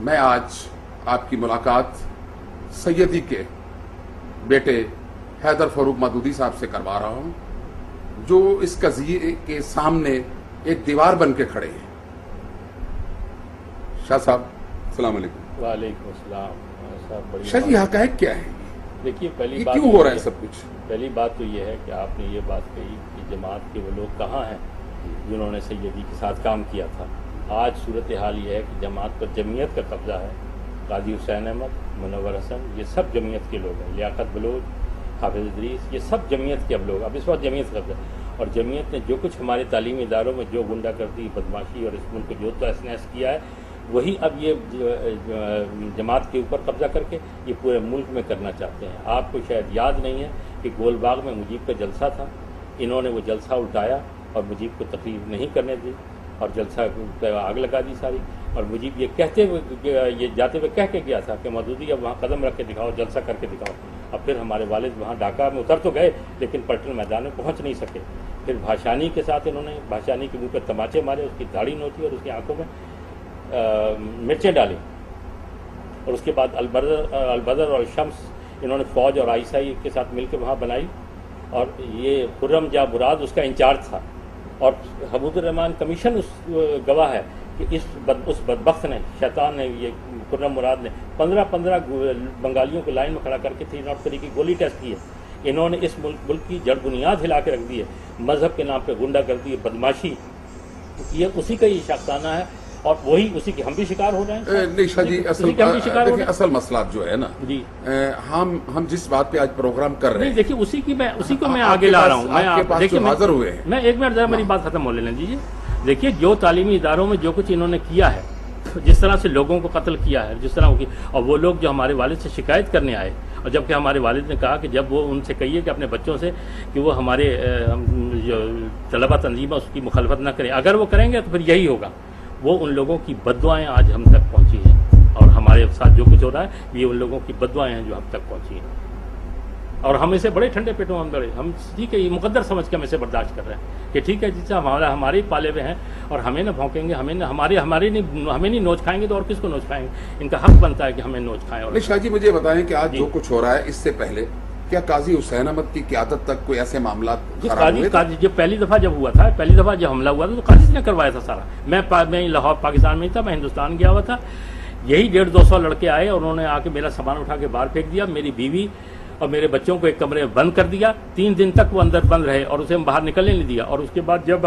میں آج آپ کی ملاقات سیدی کے بیٹے حیدر فاروق مودودی صاحب سے کروا رہا ہوں، جو اس قضیے کے سامنے ایک دیوار بن کے کھڑے ہیں۔ شاہ صاحب السلام علیکم۔ وعلیکم السلام۔ شاہ جی حقائق کیا ہے؟ دیکھیے یہ کیوں ہو رہا ہے سب کچھ؟ پہلی بات تو یہ ہے کہ آپ نے یہ بات کہی کہ جماعت کے وہ لوگ کہاں ہیں جنہوں نے سیدی کے ساتھ کام کیا تھا۔ آج صورتحال یہ ہے کہ جماعت پر جمعیت کا قبضہ ہے۔ قاضی حسین احمد، منور حسن، یہ سب جمعیت کے لوگ ہیں۔ لیاقت بلوچ، حافظ ادریس، یہ سب جمعیت کے اب لوگ، اب اس وقت جمعیت کا قبضہ ہے۔ اور جمعیت نے جو کچھ ہمارے تعلیمی اداروں میں جو غنڈہ گردی، بدماشی اور اس ملک کو جو تحس نحس کیا ہے، وہی اب یہ جماعت کے اوپر قبضہ کر کے یہ پورے ملک میں کرنا چاہتے ہیں۔ آپ کو شاید یاد نہیں ہے کہ گول باغ میں مجیب کا جلسہ تھا، انہوں نے وہ جلسہ الٹایا اور مجیب کو تقریر نہیں کرنے دی اور جلسہ کو آگ لگا دی ساری۔ اور مجیب یہ کہتے ہوئے، یہ جاتے ہوئے کہہ کے گیا تھا کہ مودودی اب وہاں قدم رکھ کے دکھاؤ، جلسہ کر کے دکھاؤ۔ اب پھر ہمارے والد وہاں ڈھاکہ میں اتر تو گئے لیکن پلٹن میدان میں پہنچ نہیں سکے۔ پھر بھاشانی کے ساتھ انہوں نے بھاشانی کے منہ پہ تماچے مارے، اس کی داڑھی نوچی اور اس کی آنکھوں میں مرچیں ڈالی۔ اور اس کے بعد البدر اور شمس انہوں نے فوج اور آئیسائی کے ساتھ مل کے وہاں بنائی، اور یہ خرم جاں مراد اس کا انچارج تھا۔ اور حبود الرحمان کمیشن اس گواہ ہے کہ اس بدبخت نے، شیطان نے، یہ خرم مراد نے 15 بنگالیوں کو لائن میں کھڑا کر کے 3 ناٹ 3 کی گولی ٹیسٹ کی ہے۔ انہوں نے اس ملک کی جڑ بنیاد ہلا کے رکھ دی ہے۔ مذہب کے نام پہ غنڈہ گردی، بدماشی، یہ اسی کا ہی شاخسانہ ہے، اور وہی اسی کے ہم بھی شکار ہو رہے ہیں۔ نہیں شاہ جی، اصل مسئلہ جو ہے نا جی، ہم جس بات پہ آج پروگرام کر رہے ہیں، دیکھیے اسی کو میں آگے لا رہا ہوں۔ دیکھیے حاضر ہوئے ہیں، میں ایک منٹ ذرا میری بات ختم ہو لینے دیجیے۔ دیکھیے جو تعلیمی اداروں میں جو کچھ انہوں نے کیا ہے، جس طرح سے لوگوں کو قتل کیا ہے، جس طرح کی، اور وہ لوگ جو ہمارے والد سے شکایت کرنے آئے، اور جبکہ ہمارے والد نے کہا کہ جب وہ ان سے کہیے کہ اپنے بچوں سے کہ وہ ہمارے جو طلبہ تنظیم ہے اس کی مخالفت نہ کریں، اگر وہ کریں گے تو پھر یہی ہوگا۔ وہ ان لوگوں کی بددعائیں آج ہم تک پہنچی ہیں، اور ہمارے ساتھ جو کچھ ہو رہا ہے یہ ان لوگوں کی بددعائیں ہیں جو ہم تک پہنچی ہیں۔ اور ہم اسے بڑے ٹھنڈے پیٹوں ہم لڑے، ہم ٹھیک ہے یہ مقدر سمجھ کے ہم اسے برداشت کر رہے ہیں کہ ٹھیک ہے جس سے ہمارے پالے ہوئے ہیں، اور ہمیں نہ بھونکیں گے، ہمیں نہیں نوچ کھائیں گے تو اور کس کو نوچ کھائیں گے؟ ان کا حق بنتا ہے کہ ہمیں نوچ کھائیں۔ اور شاہ جی مجھے بتائیں کہ آج جو کچھ ہو رہا ہے اس سے پہلے کیا قاضی حسین احمد کی قیادت تک کوئی ایسے معاملات قاضی جب پہلی دفعہ جب ہوا تھا، پہلی دفعہ جب حملہ ہوا تھا تو قاضی نے کروایا تھا سارا۔ میں لاہور پاکستان میں ہی تھا، میں ہندوستان گیا ہوا تھا۔ یہی 150-200 لڑکے آئے اور انہوں نے آ کے میرا سامان اٹھا کے باہر پھینک دیا، میری بیوی اور میرے بچوں کو ایک کمرے میں بند کر دیا۔ 3 دن تک وہ اندر بند رہے اور اسے ہم باہر نکلنے نہیں دیا۔ اور اس کے بعد جب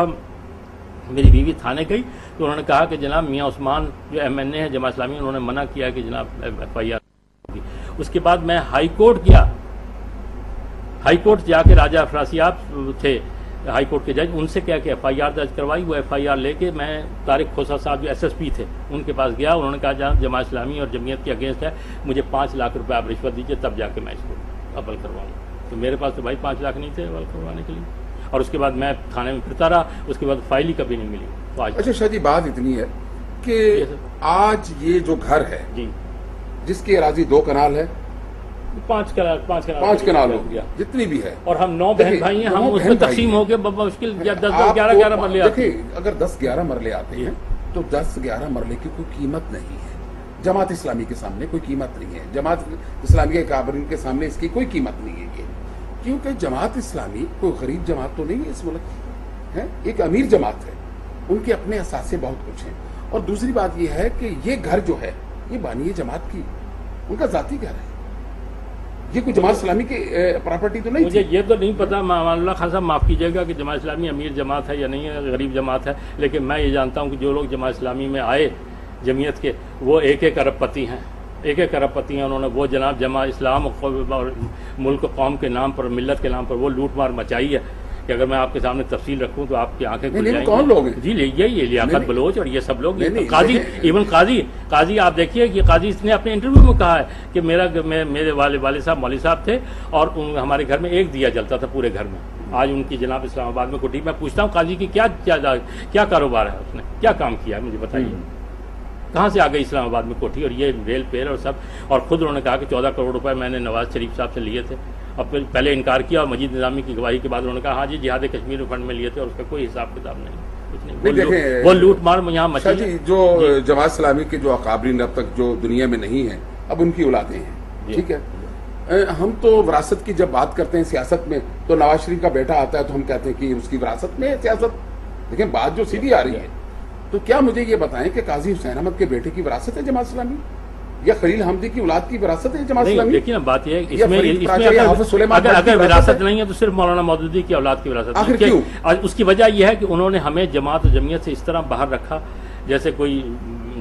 میری بیوی تھانے گئی تو انہوں نے کہا کہ جناب میاں عثمان جو MNA ہے جماعت اسلامی، انہوں نے منع کیا کہ جناب FIR ہوگی۔ اس کے بعد میں ہائی کورٹ گیا، ہائی کورٹ جا کے راجہ افراسیاب تھے ہائی کورٹ کے جج، ان سے کیا کہ FIR درج کروائی۔ وہ FIR لے کے میں طارق کھوسا صاحب جو SSP تھے ان کے پاس گیا، انہوں نے کہا جہاں جماعت اسلامی اور جمعیت کے اگینسٹ ہے، مجھے 5 لاکھ روپے آپ رشوت دیجیے تب جا کے میں اس کو عمل کرواؤں۔ تو میرے پاس تو بھائی 5 لاکھ نہیں تھے عمل کروانے کے لیے، اور اس کے بعد میں تھانے میں پھرتا رہا، اس کے بعد فائل ہی کبھی نہیں ملی۔ اچھا شاہ جی بات اتنی ہے کہ آج یہ جو گھر ہے جی، جس کی اراضی 2 کنال ہے، 5 کنال ہو گیا جتنی بھی ہے، اور ہم 9 بہن بھائی ہیں، ہم اس میں تقسیم ہو کے مشکل 10-11 مرلے آتے ہیں۔ دیکھیں اگر 10-11 مرلے آتے ہیں تو 10-11 مرلے کی کوئی قیمت نہیں ہے جماعت اسلامی کے سامنے، کوئی قیمت نہیں ہے جماعت اسلامی کے کابرین کے سامنے، اس کی کوئی قیمت نہیں ہے یہ، کیونکہ جماعت اسلامی کوئی غریب جماعت تو نہیں ہے اس ملک کی، ہے ایک امیر جماعت ہے، ان کے اپنے اثاثے بہت کچھ ہیں۔ اور دوسری بات یہ ہے کہ یہ گھر جو ہے یہ بانی جماعت کی، ان کا ذاتی گھر ہے، یہ کوئی جماعت اسلامی کی پراپرٹی تو نہیں۔ مجھے یہ تو نہیں پتا، مان اللہ خان صاحب معاف کیجیے گا کہ جماعت اسلامی امیر جماعت ہے یا نہیں ہے، غریب جماعت ہے، لیکن میں یہ جانتا ہوں کہ جو لوگ جماعت اسلامی میں آئے جمعیت کے، وہ 1 ارب پتی ہیں، 1 ارب پتی ہیں۔ انہوں نے وہ جناب جماعت اسلام اور ملک قوم کے نام پر، ملت کے نام پر وہ لوٹ مار مچائی ہے کہ اگر میں آپ کے سامنے تفصیل رکھوں تو آپ کی آنکھیں کھل جائیں گی۔ کون لوگ ہیں؟ جی یہی لیاقت بلوچ اور یہ سب لوگ، قاضی، ایون قاضی آپ دیکھیے کہ قاضی نے اپنے انٹرویو میں کہا ہے کہ میرے والد صاحب مولوی صاحب تھے اور ہمارے گھر میں 1 دیا جلتا تھا پورے گھر میں۔ آج ان کی جناب اسلام آباد میں کوٹھی، میں پوچھتا ہوں قاضی کی کیا کاروبار ہے، اس نے کیا کام کیا ہے مجھے بتائیے، کہاں سے آ گئی اسلام آباد میں کوٹھی اور یہ ریل پیر اور سب۔ اور خود انہوں نے کہا کہ 14 کروڑ روپے میں نے نواز شریف صاحب سے لیے تھے، اور پھر پہلے انکار کیا اور مجید نظامی کی گواہی کے بعد انہوں نے کہا ہاں جی جہاد کشمیر میں فنڈ میں لیے تھے اور اس کا کوئی حساب کتاب نہیں۔ نہیں, دیکھیں وہ لوٹ مار یہاں مچی شاہ جی جو جماعت اسلامی کے جو اکابرین اب تک جو دنیا میں نہیں ہیں اب ان کی اولادیں ہیں, ٹھیک ہے. ہم تو وراثت کی جب بات کرتے ہیں سیاست میں تو نواز شریف کا بیٹا آتا ہے تو ہم کہتے ہیں کہ اس کی وراثت میں سیاست. لیکن بات جو سیدھی آ رہی ہے تو کیا مجھے یہ بتائیں کہ قاضی حسین احمد کے بیٹے کی وراثت ہے جماعت اسلامی, یا خلیل حمدی کی اولاد کی وراثت ہے جماعت اسلامی؟ دیکھیے نا بات یہ ہے یا فرید پراچا یا حافظ سلیمان اگر وراثت نہیں ہے تو صرف مولانا مودودی کی اولاد کی وراثت. آخر کیوں؟ اس کی وجہ یہ ہے کہ انہوں نے ہمیں جماعت و جمعیت سے اس طرح باہر رکھا جیسے کوئی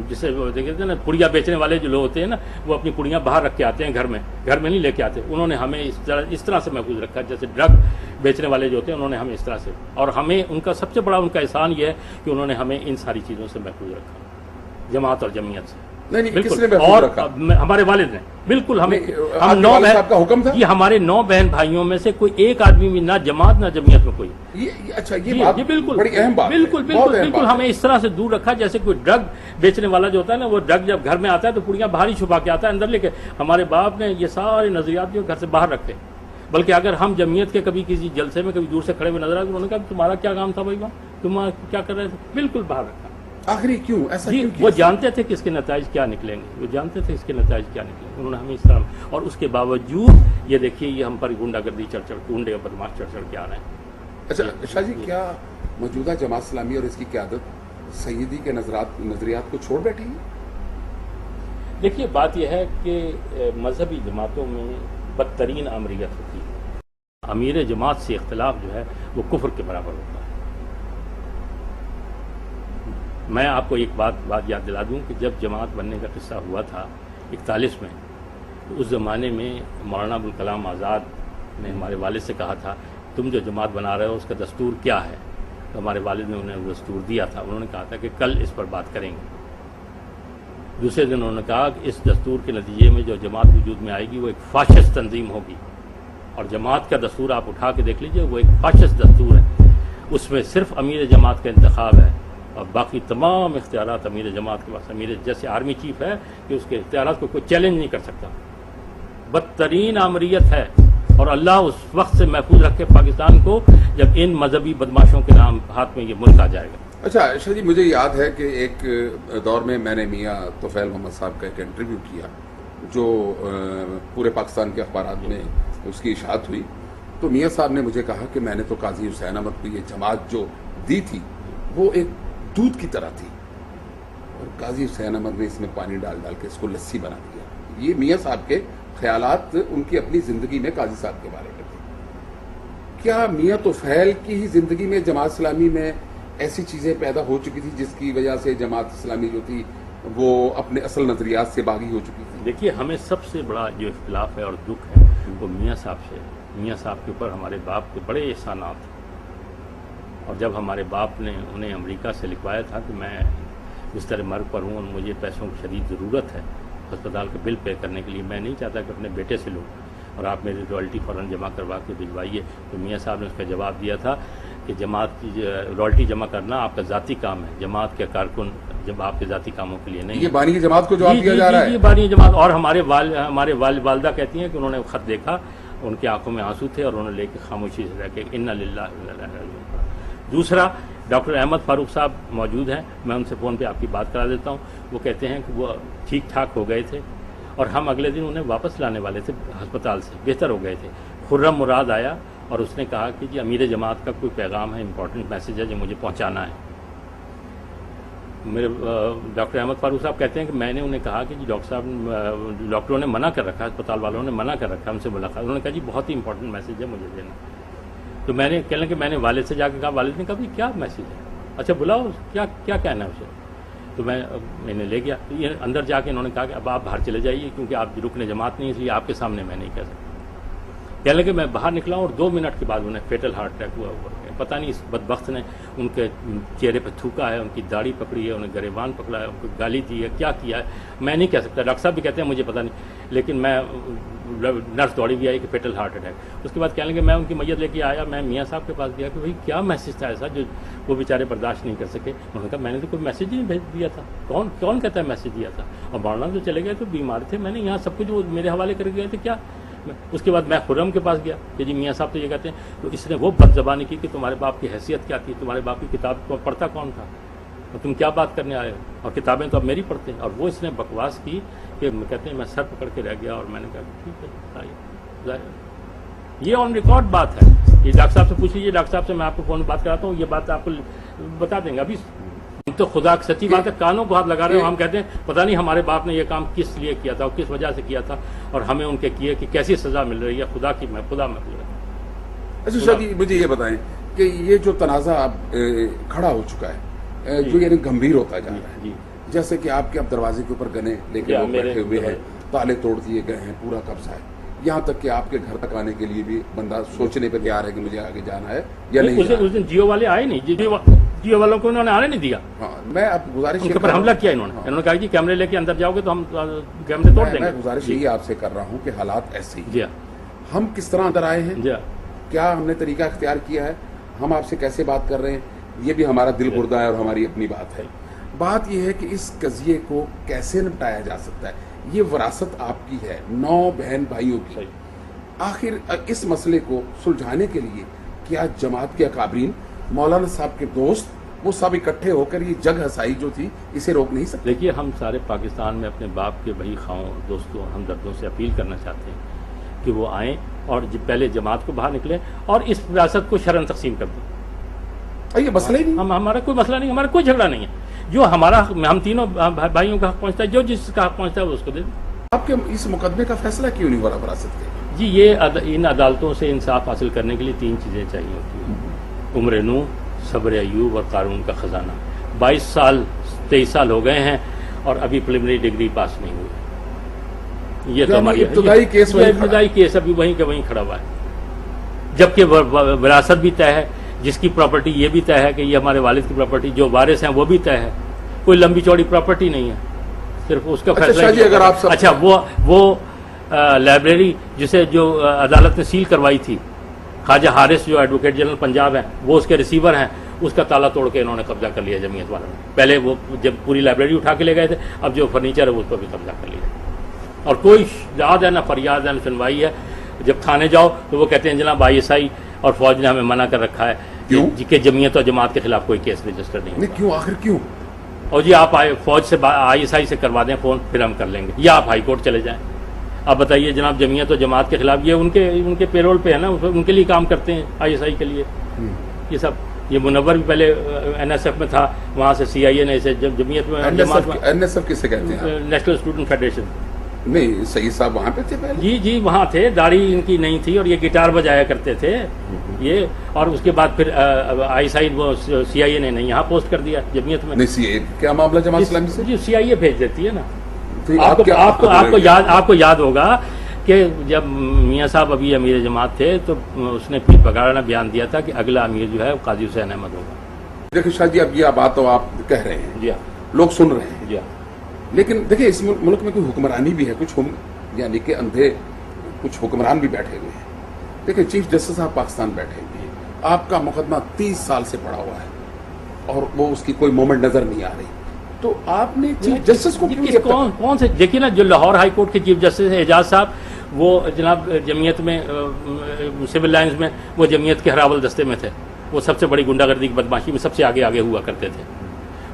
جسے دیکھتے نا پڑیاں بیچنے والے جو لوگ ہوتے ہیں نا وہ اپنی پڑیاں باہر رکھ کے آتے ہیں گھر میں نہیں لے کے آتے. انہوں نے ہمیں اس طرح سے محفوظ رکھا جیسے ڈرگ بیچنے والے جو ہوتے ہیں انہوں نے ہمیں اس طرح سے, اور ہمیں ان کا سب سے بڑا ان کا احسان یہ ہے کہ انہوں نے ہمیں ان ساری چیزوں سے محفوظ رکھا جماعت اور جمعیت سے. اور ہمارے والد نے بالکل ہمیں ہم 9 بہن یہ ہمارے 9 بہن بھائیوں میں سے کوئی ایک آدمی بھی نہ جماعت نہ جمعیت میں کوئی. اچھا یہ بالکل بڑی اہم بات, بالکل ہمیں اس طرح سے دور رکھا جیسے کوئی ڈرگ بیچنے والا جو ہوتا ہے نا وہ ڈرگ جب گھر میں آتا ہے تو پڑیاں باہر ہی چھپا کے آتا ہے اندر لے کے. ہمارے باپ نے یہ سارے نظریات جو گھر سے باہر رکھتے, بلکہ اگر ہم جمعیت کے کبھی کسی جلسے میں کبھی دور سے کھڑے ہوئے نظر آئے تو انہوں نے کہا تمہارا کیا کام تھا بھائی وہاں تم کیا کر رہے تھے, بالکل باہر رکھا. آخری کیوں ایسا جی وہ جانتے تھے کہ اس کے نتائج کیا نکلیں گے, وہ جانتے تھے اس کے نتائج کیا نکلیں گے, انہوں نے ہمیں اس طرح, اور اس کے باوجود یہ دیکھیے یہ ہم پر گنڈا گردی گنڈے بدماش چڑھ کے آ رہے ہیں. اچھا شاہ جی کیا موجودہ جماعت اسلامی اور اس کی قیادت سیدی کے نظریات کو چھوڑ بیٹھی ہے؟ دیکھیے بات یہ ہے کہ مذہبی جماعتوں میں بدترین آمریت ہوتی ہے. امیر جماعت سے اختلاف جو ہے وہ کفر کے برابر ہوتا ہے. میں آپ کو ایک بات یاد دلا دوں کہ جب جماعت بننے کا قصہ ہوا تھا 41 میں تو اس زمانے میں مولانا ابوالکلام آزاد نے ہمارے والد سے کہا تھا تم جو جماعت بنا رہے ہو اس کا دستور کیا ہے, تو ہمارے والد نے انہیں وہ دستور دیا تھا. انہوں نے کہا تھا کہ کل اس پر بات کریں گے. دوسرے دن انہوں نے کہا کہ اس دستور کے نتیجے میں جو جماعت وجود میں آئے گی وہ ایک فاشسٹ تنظیم ہوگی, اور جماعت کا دستور آپ اٹھا کے دیکھ لیجئے وہ ایک فاشسٹ دستور ہے. اس میں صرف امیر جماعت کا انتخاب ہے اور باقی تمام اختیارات امیر جماعت کے پاس. امیر جیسے آرمی چیف ہے کہ اس کے اختیارات کو کوئی چیلنج نہیں کر سکتا. بدترین آمریت ہے, اور اللہ اس وقت سے محفوظ رکھے پاکستان کو جب ان مذہبی بدماشوں کے نام ہاتھ میں یہ ملک آ جائے گا. اچھا شاہ جی مجھے یاد ہے کہ ایک دور میں نے میاں طفیل محمد صاحب کا ایک انٹرویو کیا جو پورے پاکستان کے اخبارات میں اس کی اشاعت ہوئی, تو میاں صاحب نے مجھے کہا کہ میں نے تو قاضی حسین احمد کو یہ جماعت جو دی تھی وہ ایک دودھ کی طرح تھی, اور قاضی حسین احمد نے اس میں پانی ڈال کے اس کو لسی بنا دیا. یہ میاں صاحب کے خیالات ان کی اپنی زندگی میں قاضی صاحب کے بارے میں تھے. کیا میاں طفیل کی ہی زندگی میں جماعت اسلامی میں ایسی چیزیں پیدا ہو چکی تھی جس کی وجہ سے جماعت اسلامی جو تھی وہ اپنے اصل نظریات سے باغی ہو چکی تھی؟ دیکھیے ہمیں سب سے بڑا جو اختلاف ہے اور دکھ ہے وہ میاں صاحب سے. میاں صاحب کے اوپر ہمارے باپ کے بڑے احسانات ہیں, اور جب ہمارے باپ نے انہیں امریکہ سے لکھوایا تھا کہ میں بستر مرگ پر ہوں اور مجھے پیسوں کی شدید ضرورت ہے ہسپتال کا بل پے کرنے کے لیے, میں نہیں چاہتا کہ اپنے بیٹے سے لوں اور آپ میری رائلٹی فوراً جمع کروا کے بھجوائیے, تو میاں صاحب نے اس کا جواب دیا تھا کہ جماعت کی رائلٹی جمع کرنا آپ کا ذاتی کام ہے, جماعت کے کارکن جب آپ کے ذاتی کاموں کے لیے نہیں. یہ بانی جماعت کو جواب دیا جا رہا ہے. یہ بانی جماعت, اور ہمارے والدہ کہتی ہیں کہ انہوں نے خط دیکھا, ان کی آنکھوں میں آنسو تھے اور انہوں نے لے کے خاموشی سے رہ کے انا للہ و انا الیہ راجعون. دوسرا ڈاکٹر احمد فاروق صاحب موجود ہیں, میں ان سے فون پہ آپ کی بات کرا دیتا ہوں. وہ کہتے ہیں کہ وہ ٹھیک ٹھاک ہو گئے تھے اور ہم اگلے دن انہیں واپس لانے والے تھے ہسپتال سے, بہتر ہو گئے تھے. خرم مراد آیا اور اس نے کہا کہ جی امیر جماعت کا کوئی پیغام ہے, امپورٹنٹ میسیج ہے جو مجھے پہنچانا ہے. میرے ڈاکٹر احمد فاروق صاحب کہتے ہیں کہ میں نے انہیں کہا کہ جی ڈاکٹروں نے منع کر رکھا, اسپتال والوں نے منع کر رکھا ہم سے ملاقات. انہوں نے کہا جی بہت ہی امپورٹنٹ میسیج ہے مجھے دینا. تو میں نے کہنے کہ میں نے والد سے جا کے کہا, والد نے کہا بھی کیا میسیج ہے, اچھا بلاؤ کیا کہنا ہے اسے. تو میں نے لے گیا, تو یہ اندر جا کے انہوں نے کہا کہ اب آپ باہر چلے جائیے کیونکہ آپ رکن جماعت نہیں, اس لیے آپ کے سامنے میں نہیں کہہ سکتا. کہنے لگے میں باہر نکلا ہوں اور 2 منٹ کے بعد انہیں فیٹل ہارٹ اٹیک ہوا. پتہ نہیں اس بدبخت نے ان کے چہرے پہ تھوکا ہے, ان کی داڑھی پکڑی ہے, انہیں گریبان پکڑا ہے, ان کو گالی دی ہے, کیا کیا ہے میں نہیں کہہ سکتا. ڈاکٹر صاحب بھی کہتے ہیں مجھے پتہ نہیں, لیکن میں نرس دوڑی بھی آئی کہ فیٹل ہارٹ اٹیک. اس کے بعد کہنے لگے میں ان کی میت لے کے آیا, میں میاں صاحب کے پاس گیا کہ بھائی کیا میسیج تھا ایسا جو وہ بیچارے برداشت نہیں کر سکے. انہوں نے کہا میں نے تو کوئی میسیج ہی نہیں بھیج دیا تھا, کون کہتا ہے میسیج دیا تھا. اور مولانا جو چلے گئے تو بیمار تھے, میں نے یہاں سب کچھ وہ میرے حوالے کر گئے تھے. کیا اس کے بعد میں خرم کے پاس گیا کہ جی میاں صاحب تو یہ کہتے ہیں، تو اس نے وہ بد زبانی کی کہ تمہارے باپ کی حیثیت کیا تھی، تمہارے باپ کی کتاب کو پڑھتا کون تھا، اور تم کیا بات کرنے آئے ہو، اور کتابیں تو اب میری پڑھتے ہیں. اور وہ اس نے بکواس کی کہ کہتے ہیں میں سر پکڑ کے رہ گیا، اور میں نے کہا ٹھیک ہے آئیے. یہ آن ریکارڈ بات ہے. یہ ڈاکٹر صاحب سے پوچھ لیجیے، ڈاکٹر صاحب سے میں آپ کو فون بات کراتا ہوں، یہ بات آپ کو بتا دیں گے. ابھی تو خدا کی سچی بات ہے، کانوں کو ہاتھ لگا رہے ہو. ہم کہتے ہیں پتہ نہیں ہمارے باپ نے یہ کام کس لیے کیا تھا اور کس وجہ سے کیا تھا، اور ہمیں ان کے کیے کہ کیسی سزا مل رہی ہے. خدا میں بول رہا ہوں. اچھا شاہ جی، مجھے یہ بتائیں کہ یہ جو تنازع اب کھڑا ہو چکا ہے، جو یعنی گمبھیر ہوتا جا رہا ہے، جیسے کہ آپ کے اب دروازے کے اوپر گنے لے کے لوگ بیٹھے ہوئے ہیں، تالے توڑ دیے گئے ہیں، پورا قبضہ ہے، یہاں تک کہ آپ کے گھر تک آنے کے لیے بھی بندہ سوچنے پہ تیار ہے کہ مجھے آگے جانا ہے یا نہیں. اس دن جیو والے آئے نہیں، جیو والوں کو انہوں نے آنے نہیں دیا. ہاں، میں اب گزارش ان کے اوپر حملہ کیا انہوں نے کہا جی کیمرے لے کے اندر جاؤ گے تو ہم کیمرے توڑ دیں گے. میں گزارش یہی آپ سے کر رہا ہوں کہ حالات ایسے ہی. جی ہم کس طرح اندر آئے ہیں، جی کیا ہم نے طریقہ اختیار کیا ہے، ہم آپ سے کیسے بات کر رہے ہیں، یہ بھی ہمارا دل گردہ ہے اور ہماری اپنی بات ہے. بات یہ ہے کہ اس قضیے کو کیسے نپٹایا جا سکتا ہے. یہ وراثت آپ کی ہے، 9 بہن بھائیوں کی. آخر اس مسئلے کو سلجھانے کے لیے کیا جماعت کے اکابرین، مولانا صاحب کے دوست، وہ سب اکٹھے ہو کر یہ جگ ہسائی جو تھی اسے روک نہیں سکتے؟ دیکھیے، ہم سارے پاکستان میں اپنے باپ کے بھائی خواہوں، دوستوں، ہمدردوں سے اپیل کرنا چاہتے ہیں کہ وہ آئیں اور پہلے جماعت کو باہر نکلیں اور اس ریاست کو شرن تقسیم کر دیں. یہ مسئلہ ہی نہیں، ہمارا کوئی مسئلہ نہیں، ہمارا کوئی جھگڑا نہیں ہے. جو ہمارا ہم تینوں بھائیوں کا حق پہنچتا ہے، جو جس کا حق پہنچتا ہے وہ اس کو دے دیں. آپ کے اس مقدمے کا فیصلہ کیوں نہیں ہو رہا وراثت کے؟ جی، یہ ان عدالتوں سے انصاف حاصل کرنے کے لیے 3 چیزیں چاہیے ہوتی ہیں: عمر نو، صبر ایوب اور قارون کا خزانہ. 22 سال 23 سال ہو گئے ہیں اور ابھی پریلیمنری ڈگری پاس نہیں ہوئی. یہ تو ہماری ابتدائی کیس ابھی وہیں کا وہیں کھڑا ہوا ہے. جبکہ وراثت بھی طے ہے، جس کی پراپرٹی یہ بھی طے ہے کہ یہ ہمارے والد کی پراپرٹی، جو وارث ہیں وہ بھی طے ہے. کوئی لمبی چوڑی پراپرٹی نہیں ہے، صرف اس کا فیصلہ. اچھا، وہ لائبریری جسے جو عدالت نے سیل کروائی تھی، خواجہ حارث جو ایڈوکیٹ جنرل پنجاب ہیں، وہ اس کے ریسیور ہیں، اس کا تالا توڑ کے انہوں نے قبضہ کر لیا جمعیت والوں نے. پہلے وہ جب پوری لائبریری اٹھا کے لے گئے تھے، اب جو فرنیچر ہے اس پر بھی قبضہ کر لیا. اور کوئی یاد ہے نہ فریاد ہے نہ سنوائی ہے. جب تھانے جاؤ تو وہ کہتے ہیں جناب ISI اور فوج نے ہمیں منع کر رکھا ہے کہ جمعیت اور جماعت کے خلاف کوئی کیس رجسٹر نہیں. کیوں؟ آخر کیوں؟ اور جی آپ فوج سے ISI سے کروا دیں فون، پھر ہم کر لیں گے، یا آپ ہائی کورٹ چلے جائیں. آپ بتائیے جناب، جمعیت اور جماعت کے خلاف، یہ ان کے پیرول پہ ہے نا، ان کے لیے کام کرتے ہیں ISI کے لیے. یہ سب، یہ منور بھی پہلے NSF میں تھا، وہاں سے CIA نے اسے جمعیت میں. NSF کسے کہتے ہیں؟ National student federation. نہیں، سعید صاحب وہاں پہ تھے پہلے؟ جی وہاں تھے. داڑھی ان کی نہیں تھی اور یہ گٹار بجایا کرتے تھے یہ. اور اس کے بعد پھر ISI وہ CIA نے نہیں یہاں پوسٹ کر دیا جمعیت میں. نہیں، CIA کیا معاملہ جماعت اسلامی سے؟ جی CIA بھیج دیتی ہے نا. آپ کو یاد ہوگا کہ جب میاں صاحب ابھی امیر جماعت تھے تو اس نے پیر پگاڑا بیان دیا تھا کہ اگلا امیر جو ہے وہ قاضی حسین احمد ہوگا. دیکھیں شاہ جی، اب یہ بات تو آپ کہہ رہے ہیں، جی ہاں، لوگ سن رہے ہیں، جی ہاں، لیکن دیکھیں اس ملک میں کوئی حکمرانی بھی ہے، کچھ یعنی کہ اندھے کچھ حکمران بھی بیٹھے ہوئے ہیں. دیکھیں چیف جسٹس صاحب پاکستان بیٹھے ہوئے ہیں، آپ کا مقدمہ 30 سال سے پڑا ہوا ہے اور وہ اس کی کوئی مومنٹ نظر نہیں آ رہی. تو آپ نے چیف جسٹس کو کون سے دیکھیے نا، جو لاہور ہائی کورٹ کے چیف جسٹس ہیں اعجاز صاحب، وہ جناب جمعیت میں سول لائنز میں وہ جمعیت کے ہراول دستے میں تھے. وہ سب سے بڑی گنڈا گردی کی بدماشی میں سب سے آگے ہوا کرتے تھے.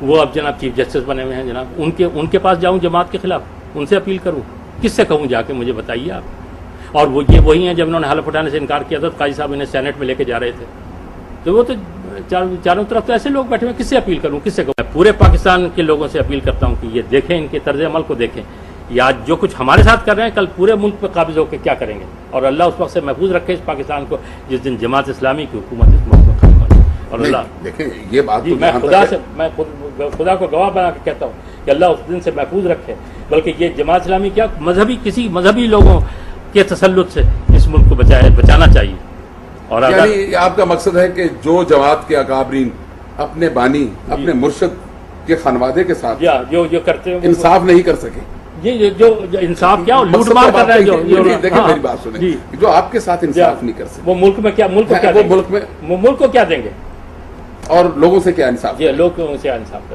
وہ اب جناب چیف جسٹس بنے ہوئے ہیں. جناب ان کے پاس جاؤں جماعت کے خلاف، ان سے اپیل کروں؟ کس سے کہوں جا کے؟ مجھے بتائیے آپ. اور وہ یہ وہی ہیں جب انہوں نے حلف اٹھانے سے انکار کیا تھا تو قاضی صاحب انہیں سینٹ میں لے کے جا رہے تھے. تو وہ تو چاروں طرف تو ایسے لوگ بیٹھے ہوئے، کس سے اپیل کروں، کس سے کہوں؟ پورے پاکستان کے لوگوں سے اپیل کرتا ہوں کہ یہ دیکھیں، ان کے طرز عمل کو دیکھیں. یا جو کچھ ہمارے ساتھ کر رہے ہیں، کل پورے ملک پہ قابض ہو کے کیا کریں گے. اور اللہ اس وقت سے محفوظ رکھے اس پاکستان کو جس دن جماعت اسلامی کی حکومت اس ملک میں قائم ہو. اور اللہ دیکھیں یہ بات جی، میں خدا کو گواہ بنا کے کہتا ہوں کہ اللہ اس دن سے محفوظ رکھے. بلکہ یہ جماعت اسلامی کیا کسی مذہبی لوگوں کے تسلط سے اس ملک کو بچانا چاہیے. اور یعنی آپ کا مقصد ہے کہ جو جماعت کے اکابرین اپنے بانی، اپنے مرشد کے خانوادے کے ساتھ جو کرتے ہیں انصاف نہیں کر سکے. یہ جو انصاف کیا لوٹ مار کر رہے ہیں. دیکھیں میری بات سنیں، جو آپ کے ساتھ انصاف نہیں کر سکے وہ ملک میں کیا، ملک کو کیا دیں گے؟ اور لوگوں سے کیا انصاف؟ لوگوں سے انصاف کریں.